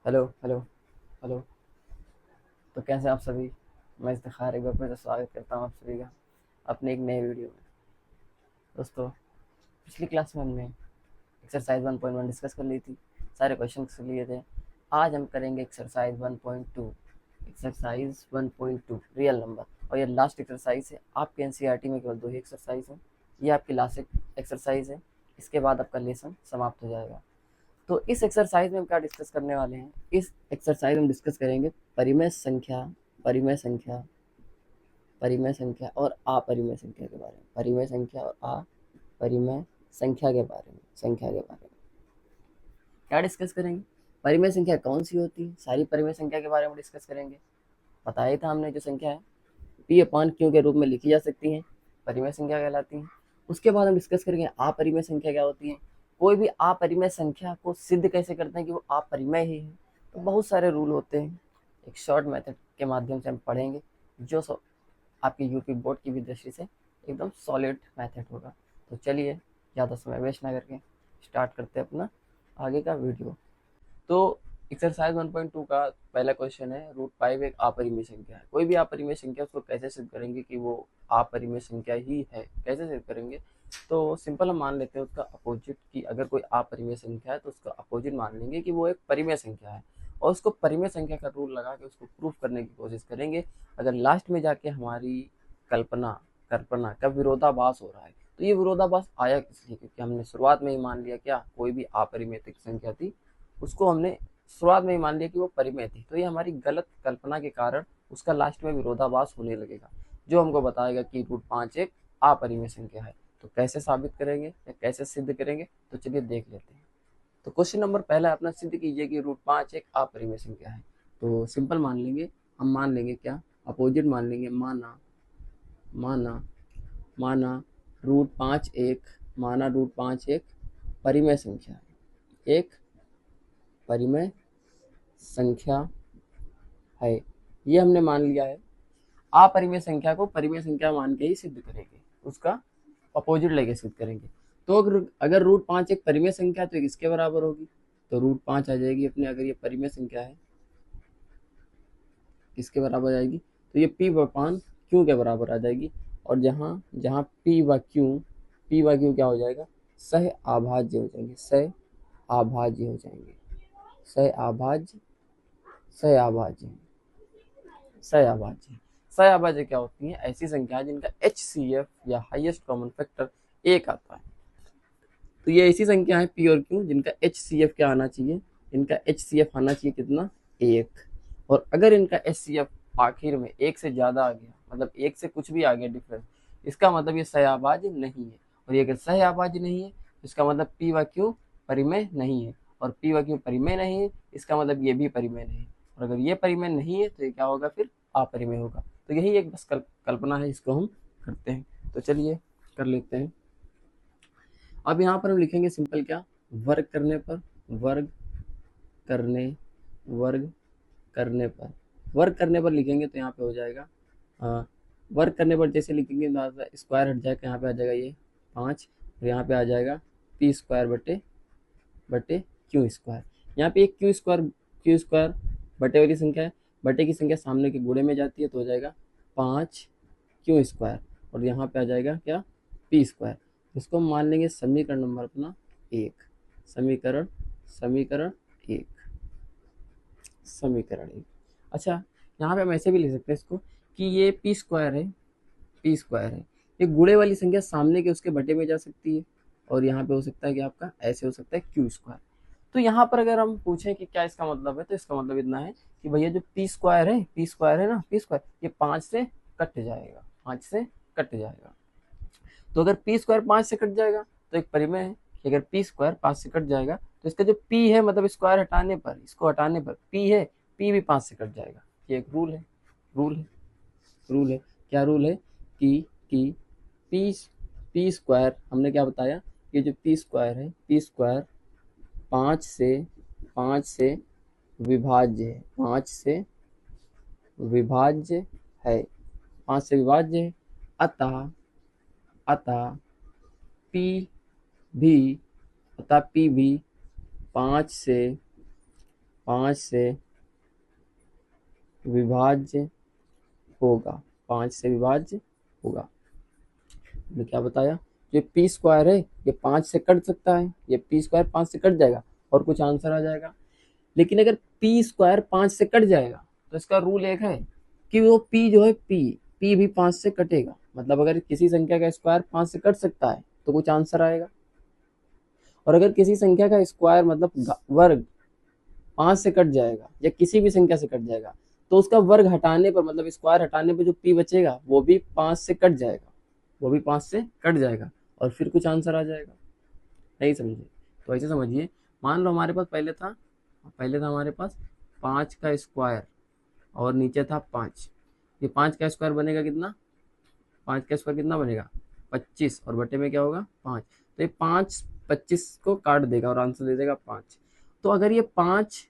Hello hello hello. तो कैसे आप सभी? मैं इफ्तिखार एक बार फिर से स्वागत करता हूँ आप सभी का अपने एक नए वीडियो में। दोस्तों, पिछली क्लास में हमने एक्सरसाइज 1.1 डिस्कस कर ली थी, सारे क्वेश्चन कर लिए थे। आज हम करेंगे एक्सरसाइज 1.2। एक्सरसाइज 1.2 रियल नंबर, और ये लास्ट एक्सरसाइज है। आपके एनसीईआरटी में केवल दो ही एक्सरसाइज हैं, ये आपकी लास्ट एक्सरसाइज है। इसके बाद आपका लेसन समाप्त हो जाएगा। तो इस एक्सरसाइज में हम क्या डिस्कस करने वाले हैं? इस एक्सरसाइज में हम डिस्कस करेंगे परिमेय संख्या, परिमेय संख्या, परिमेय संख्या और अपरिमेय संख्या के बारे में। परिमेय संख्या और अपरिमेय संख्या के बारे में, संख्या के बारे में क्या डिस्कस करेंगे? परिमेय संख्या कौन सी होती है, सारी परिमेय संख्या के बारे में डिस्कस करेंगे। बताया था हमने, जो संख्या है पी अपान क्यू के रूप में लिखी जा सकती हैं, परिमेय संख्या कहलाती हैं। उसके बाद हम डिस्कस करेंगे अपरिमेय संख्या क्या होती है, कोई भी अपरिमेय संख्या को सिद्ध कैसे करते हैं कि वो अपरिमेय ही है। तो बहुत सारे रूल होते हैं, एक शॉर्ट मेथड के माध्यम से हम पढ़ेंगे, जो आपकी यूपी बोर्ड की भी दृष्टि से एकदम सॉलिड मेथड होगा। तो चलिए, ज़्यादा समय वेस्ट ना करके स्टार्ट करते हैं अपना आगे का वीडियो। तो एक्सरसाइज 1.2 का पहला क्वेश्चन है, रूट फाइव एक अपरिमेय संख्या है। कोई भी अपरिमेय संख्या, उसको कैसे सिद्ध करेंगे कि वो अपरिमेय संख्या ही है, कैसे सिद्ध करेंगे? तो सिंपल हम मान लेते हैं उसका अपोजिट, कि अगर कोई अपरिमेय संख्या है तो उसका अपोजिट मान लेंगे कि वो एक परिमेय संख्या है, और उसको परिमेय संख्या का रूल लगा के उसको प्रूफ करने की कोशिश करेंगे। अगर लास्ट में जाके हमारी कल्पना कल्पना का विरोधाभास हो रहा है, तो ये विरोधाभास आया किस लिए? क्योंकि हमने शुरुआत में ही मान लिया, क्या कोई भी अपरिमेय संख्या थी, उसको हमने शुरुआत में ही मान लिया कि वो परिमेय थी। तो ये हमारी गलत कल्पना के कारण उसका लास्ट में विरोधाभास होने लगेगा, जो हमको बताएगा कि रूट पाँच एक अपरिमेय संख्या है। तो कैसे साबित करेंगे या कैसे सिद्ध करेंगे, तो चलिए देख लेते हैं। तो क्वेश्चन नंबर पहला अपना, सिद्ध कीजिए कि रूट पाँच एक अपरिमेय संख्या है। तो सिंपल मान लेंगे, हम मान लेंगे क्या, अपोजिट मान लेंगे। माना माना माना रूट पाँच एक, माना रूट पाँच एक परिमेय संख्या है, एक परिमेय संख्या है, ये हमने मान लिया है। अपरिमेय संख्या को परिमेय संख्या मान के ही सिद्ध करेंगे, उसका अपोजिट लेके सिद्ध करेंगे। तो अगर रूट पाँच एक परिमेय संख्या है तो किसके बराबर होगी? तो रूट पाँच आ जाएगी अपने, अगर ये परिमेय संख्या है किसके बराबर आएगी? तो ये पी अपान क्यू के बराबर आ जाएगी। और जहाँ जहाँ पी व क्यू क्या हो जाएगा? सह आभाज्य हो जाएंगे, सह आभाज्य हो जाएंगे, सह आभाज्य, सह आभाज्य, सह आभाज्य। सह आभाज्य क्या होती है? ऐसी संख्या जिनका HCF या हाईएस्ट कॉमन फैक्टर एक आता है। तो ये ऐसी संख्या है पी और क्यू जिनका HCF क्या आना चाहिए? इनका HCF आना चाहिए कितना? एक। और अगर इनका HCF आखिर में एक से ज्यादा आ गया, मतलब एक से कुछ भी आ गया डिफरेंस, इसका मतलब ये सहआभाज्य नहीं है। और ये अगर सहआभाज्य नहीं है, इसका मतलब पी व क्यू परिमेय नहीं है, और पी व क्यू परिमेय नहीं है, इसका मतलब ये भी परिमेय नहीं है। और अगर ये परिमेय नहीं है तो ये क्या होगा? फिर अपरिमेय होगा। तो यही एक बस कल्पना है, इसको हम करते हैं। तो चलिए कर लेते हैं। अब यहाँ पर हम लिखेंगे सिंपल क्या, वर्ग करने पर, वर्ग करने, वर्ग करने पर, वर्ग करने पर लिखेंगे तो यहाँ पे हो जाएगा वर्ग करने पर जैसे लिखेंगे स्क्वायर हट जाएगा, यहाँ पे आ जाएगा ये पाँच, और यहाँ पे आ जाएगा पी स्क्वायर बटे बटे क्यू स्क्वायर। यहाँ पे एक क्यू स्क्वायर बटे वाली संख्या है, बटे की संख्या सामने के गुणे में जाती है, तो हो जाएगा पाँच क्यू स्क्वायर, और यहाँ पे आ जाएगा क्या? P square. इसको हम मान लेंगे समीकरण नंबर अपना एक, समीकरण समीकरण एक, समीकरण एक। अच्छा, यहाँ पे हम ऐसे भी लिख सकते हैं इसको कि ये पी स्क्वायर है, पी स्क्वायर है, ये गुणे वाली संख्या सामने के उसके बटे में जा सकती है, और यहाँ पे हो सकता है कि आपका ऐसे हो सकता है क्यू स्क्वायर। तो यहाँ पर अगर हम पूछें कि क्या इसका मतलब है, तो इसका मतलब इतना है कि भैया जो पी स्क्वायर है, पी स्क्वायर है ना, पी स्क्वायर ये पाँच से कट जाएगा, पाँच से कट जाएगा। तो अगर पी स्क्वायर पाँच से कट जाएगा तो एक परिमेय है कि अगर पी स्क्वायर पाँच से कट जाएगा तो इसका जो पी है, मतलब स्क्वायर हटाने पर, इसको हटाने पर पी है, पी भी पाँच से कट जाएगा। ये एक रूल है, रूल है, रूल है। क्या रूल है? कि पी पी स्क्वायर, हमने क्या बताया, ये जो पी स्क्वायर है, पी स्क्वायर पाँच से, पाँच से विभाज्य है, पाँच से विभाज्य है, पाँच से विभाज्य है। अतः अतः पी भी, अतः पी भी पाँच से, 5 से विभाज्य होगा, 5 से विभाज्य होगा। मैंने क्या बताया, ये पी स्क्वायर है ये 5 से कट सकता है, ये पी स्क्वायर 5 से कट जाएगा और कुछ आंसर आ जाएगा। लेकिन अगर पी स्क्वायर 5 से कट जाएगा तो इसका रूल एक है कि वो पी जो है पी भी 5 से कटेगा। मतलब अगर किसी संख्या का स्क्वायर 5 से कट सकता है तो कुछ आंसर आएगा, और अगर किसी संख्या का स्क्वायर मतलब वर्ग 5 से कट जाएगा या किसी भी संख्या से कट जाएगा तो उसका वर्ग हटाने पर, मतलब स्क्वायर हटाने पर जो पी बचेगा वो भी 5 से कट जाएगा, वो भी 5 से कट जाएगा और फिर कुछ आंसर आ जाएगा। नहीं समझे? तो ऐसे समझिए, मान लो हमारे पास पहले था हमारे पास 5 का स्क्वायर और नीचे था 5। ये 5 का स्क्वायर बनेगा कितना, 5 का स्क्वायर कितना बनेगा 25, और बटे में क्या होगा 5। तो ये 5 25 को काट देगा और आंसर दे देगा 5। तो अगर ये 5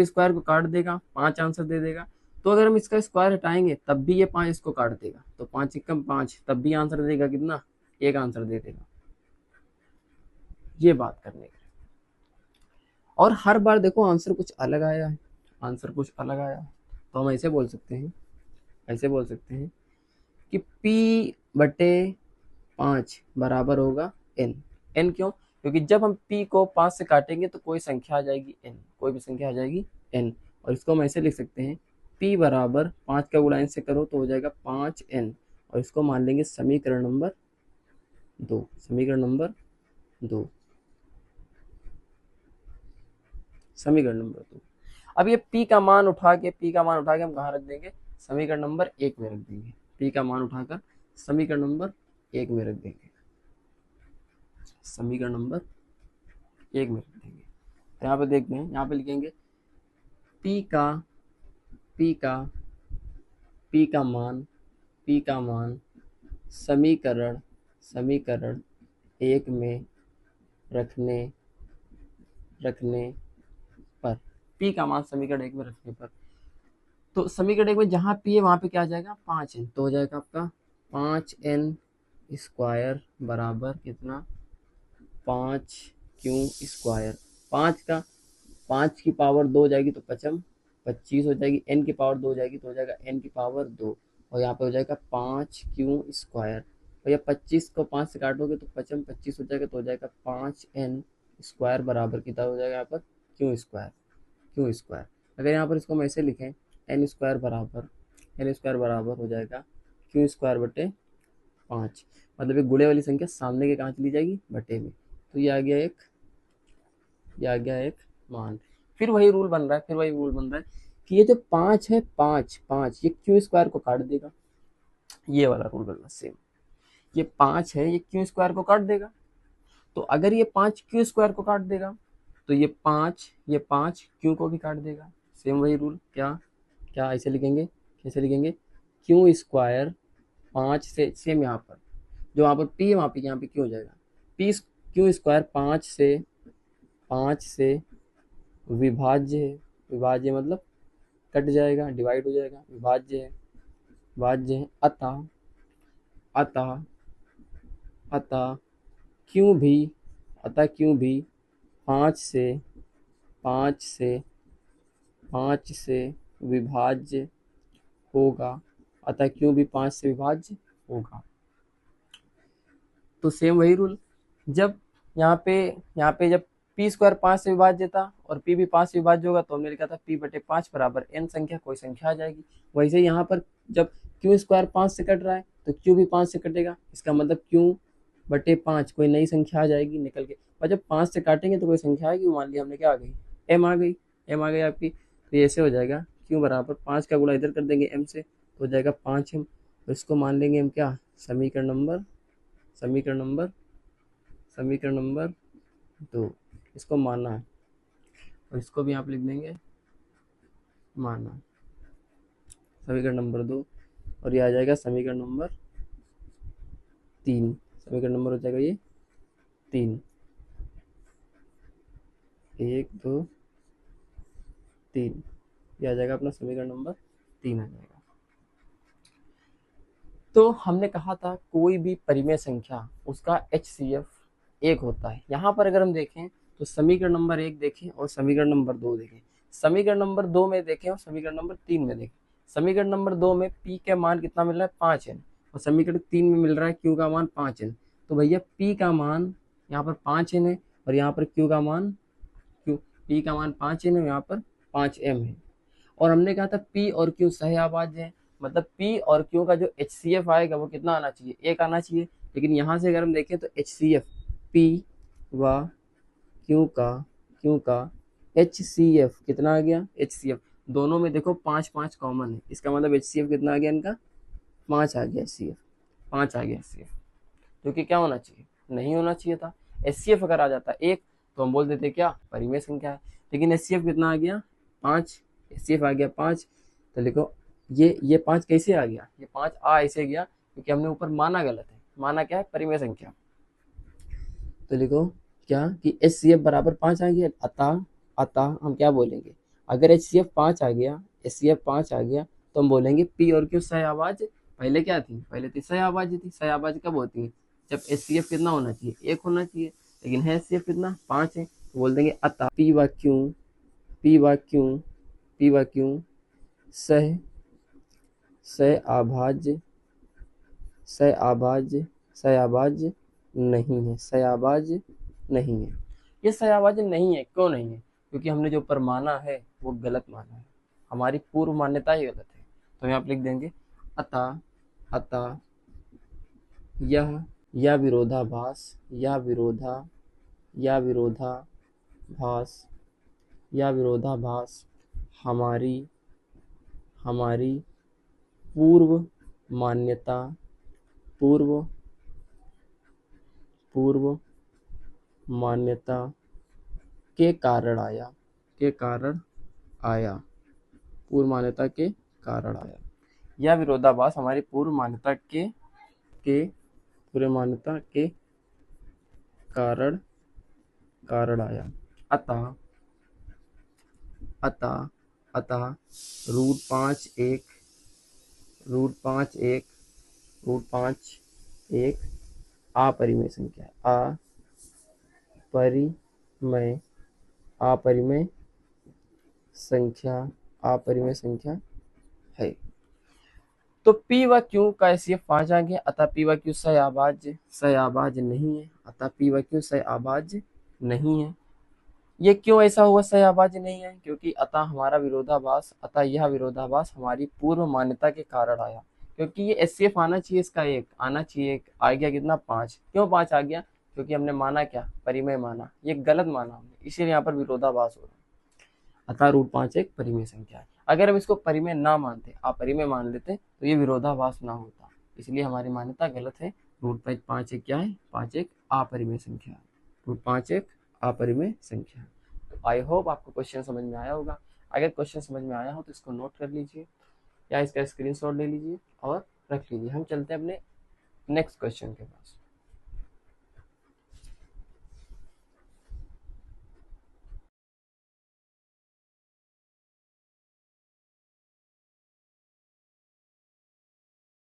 स्क्वायर को काट देगा, 5 आंसर दे देगा। तो अगर हम इसका स्क्वायर हटाएंगे तब भी ये 5 इसको काट देगा, तो 5 एकम 5, तब भी आंसर देगा कितना, एक आंसर दे देगा। ये बात करने की। और हर बार देखो आंसर कुछ अलग आया है, आंसर कुछ अलग आया है। तो हम ऐसे बोल सकते हैं, कि P बटे 5 बराबर होगा n। n क्यों? क्योंकि जब हम P को 5 से काटेंगे तो कोई संख्या आ जाएगी n, कोई भी संख्या आ जाएगी n। और इसको हम ऐसे लिख सकते हैं, P बराबर 5 का गुणा n से करो तो हो जाएगा 5n, और इसको मान लेंगे समीकरण नंबर 2, समीकरण नंबर 2, समीकरण नंबर 2। अब ये P का मान उठा के हम कहाँ रख देंगे, समीकरण नंबर 1 में रख देंगे। P का मान उठाकर समीकरण नंबर 1 में रख देंगे, समीकरण नंबर 1 में रख देंगे। तो यहाँ पे देखते हैं, यहाँ पे लिखेंगे P का मान समीकरण 1 में रखने पर, P का मान समीकरण 1 में रखने पर, तो समीकरण 1 में जहाँ P है वहाँ पे क्या आ जाएगा 5n, तो हो जाएगा आपका 5n स्क्वायर बराबर कितना, 5q स्क्वायर। 5 की पावर 2 हो जाएगी तो 25 हो जाएगी, n की पावर 2 हो जाएगी तो हो जाएगा n की पावर 2, और यहाँ पे हो जाएगा 5q स्क्वायर। और ये 25 को 5 से काटोगे तो 25 हो जाएगा, तो हो जाएगा 5n स्क्वायर बराबर कितना हो जाएगा यहाँ पर q स्क्वायर। अगर यहाँ पर इसको हम ऐसे लिखें, n स्क्वायर बराबर हो जाएगा q स्क्वायर बटे 5, मतलब एक गुणे वाली संख्या सामने के कहाँ चली जाएगी, बटे में। तो ये आ गया एक मान। फिर वही रूल बन रहा है कि ये जो 5 है, 5 ये क्यू स्क्वायर को काट देगा, ये वाला रूल बन रहा है सेम। ये 5 है, ये क्यू स्क्वायर को काट देगा। तो अगर ये 5 क्यू स्क्वायर को काट देगा तो ये 5 क्यू को भी काट देगा। सेम वही रूल, क्या ऐसे लिखेंगे, कैसे लिखेंगे, क्यू स्क्वायर 5 से, सेम यहाँ पर जो वहाँ पर पी है वहाँ पे यहाँ पे क्यू हो जाएगा, पी क्यू स्क्वायर 5 से विभाज्य मतलब कट जाएगा, डिवाइड हो जाएगा, विभाज्य है। अतः क्यों भी 5 से विभाज्य होगा, अतः क्यों भी 5 से विभाज्य होगा। तो सेम वही रूल, जब यहाँ पे जब पी स्क्वायर 5 से विभाज्य था और पी भी 5 से विभाज्य होगा तो हमने लिखा था p बटे 5 बराबर n संख्या, कोई संख्या आ जाएगी। वैसे यहाँ पर जब क्यू स्क्वायर 5 से कट रहा है तो क्यू भी 5 से कटेगा, इसका मतलब क्यू बटे 5 कोई नई संख्या आ जाएगी निकल के, और जब 5 से काटेंगे तो कोई संख्या आएगी, मान लिया हमने क्या आ गई, m आ गई आपकी। तो ऐसे हो जाएगा क्यू बराबर 5 का गुणा इधर कर देंगे m से तो हो जाएगा 5m, तो इसको मान लेंगे हम क्या, समीकरण नंबर 2, इसको मानना है, और इसको भी आप लिख देंगे मानना, समीकरण नंबर 2, और ये आ जाएगा समीकरण नंबर 3, समीकरण नंबर हो जाएगा ये 3, 1 2 3, ये आ जाएगा अपना समीकरण नंबर 3 आ जाएगा। तो हमने कहा था कोई भी परिमेय संख्या उसका HCF 1 होता है। यहाँ पर अगर हम देखें तो समीकरण नंबर 1 देखें और समीकरण नंबर 2 देखें, समीकरण नंबर 2 में देखें और समीकरण नंबर 3 में देखें। समीकरण नंबर 2 में P का मान कितना मिल रहा है 5n, और समीकरण 3 में मिल रहा है Q का मान 5n। तो भैया P का मान यहाँ पर 5n है और यहाँ पर Q का मान P का मान 5n है, यहाँ पर 5m है। और हमने कहा था P और Q सहअभाज्य है, मतलब P और Q का जो HCF आएगा वो कितना आना चाहिए, 1 आना चाहिए। लेकिन यहाँ से अगर हम देखें तो HCF P व Q का HCF कितना आ गया, HCF दोनों में देखो 5 5 कॉमन है, इसका मतलब HCF कितना आ गया इनका, 5 आ गया HCF, 5 आ गया HCF, जो कि क्या होना चाहिए, नहीं होना चाहिए था। HCF अगर आ जाता 1 तो हम बोल देते क्या परिमेय संख्या है, लेकिन HCF कितना आ गया 5, HCF आ गया 5। तो लिखो ये 5 कैसे आ गया, ये 5 ऐसे गया क्योंकि हमने ऊपर माना गलत है, माना क्या है परिमेय संख्या। तो लिखो क्या कि HCF बराबर 5 आ गया, अतः हम क्या बोलेंगे, अगर HCF 5 आ गया, HCF 5 आ गया तो हम बोलेंगे P और Q सहअभाज्य। पहले क्या थी, पहले थी सहअभाज्य थी। सहअभाज्य कब होती है, जब HCF कितना होना चाहिए, 1 होना चाहिए, लेकिन है HCF कितना 5 है, तो बोल देंगे अतः P व Q सहअभाज्य नहीं है, सहअभाज्य नहीं है। ये सहअभाज्य नहीं है, क्यों नहीं है, क्योंकि हमने जो ऊपर माना है वो गलत माना है, हमारी पूर्व मान्यता ही गलत है। तो यहाँ पे लिख देंगे अतः यह विरोधाभास हमारी पूर्व मान्यता के कारण आया, पूर्व मान्यता के कारण आया। यह विरोधाभास हमारी पूर्व मान्यता के कारण आया। अतः रूट पाँच एक अपरिमेय संख्या है, अपरिमेय संख्या है। तो P व Q का HCF 5 आ गया, अतः P व Q सहअभाज्य नहीं है, अतः P व Q सहअभाज्य नहीं है। ये क्यों ऐसा हुआ सहअभाज्य नहीं है, क्योंकि अतः यह विरोधाभास हमारी पूर्व मान्यता के कारण आया, क्योंकि ये HCF आना चाहिए, इसका 1 आना चाहिए, आ गया कितना 5। क्यों 5 आ गया, क्योंकि हमने माना क्या परिमेय माना, ये गलत माना हमने, इसीलिए यहाँ पर विरोधाभास हो रहा है। अतः रूट 5 एक परिमेय संख्या है। अगर हम इसको परिमेय ना मानते, अपरिमेय मान लेते तो ये विरोधाभास ना होता, इसलिए हमारी मान्यता गलत है। रूट 5 एक क्या है, 5 एक अपरिमेय संख्या है, रूट 5 एक अपरिमेय संख्या है। तो आई होप आपको क्वेश्चन समझ में आया होगा। अगर क्वेश्चन समझ में आया हो तो इसको नोट कर लीजिए या इसका स्क्रीनशॉट ले लीजिए और रख लीजिए। हम चलते हैं अपने नेक्स्ट क्वेश्चन के पास।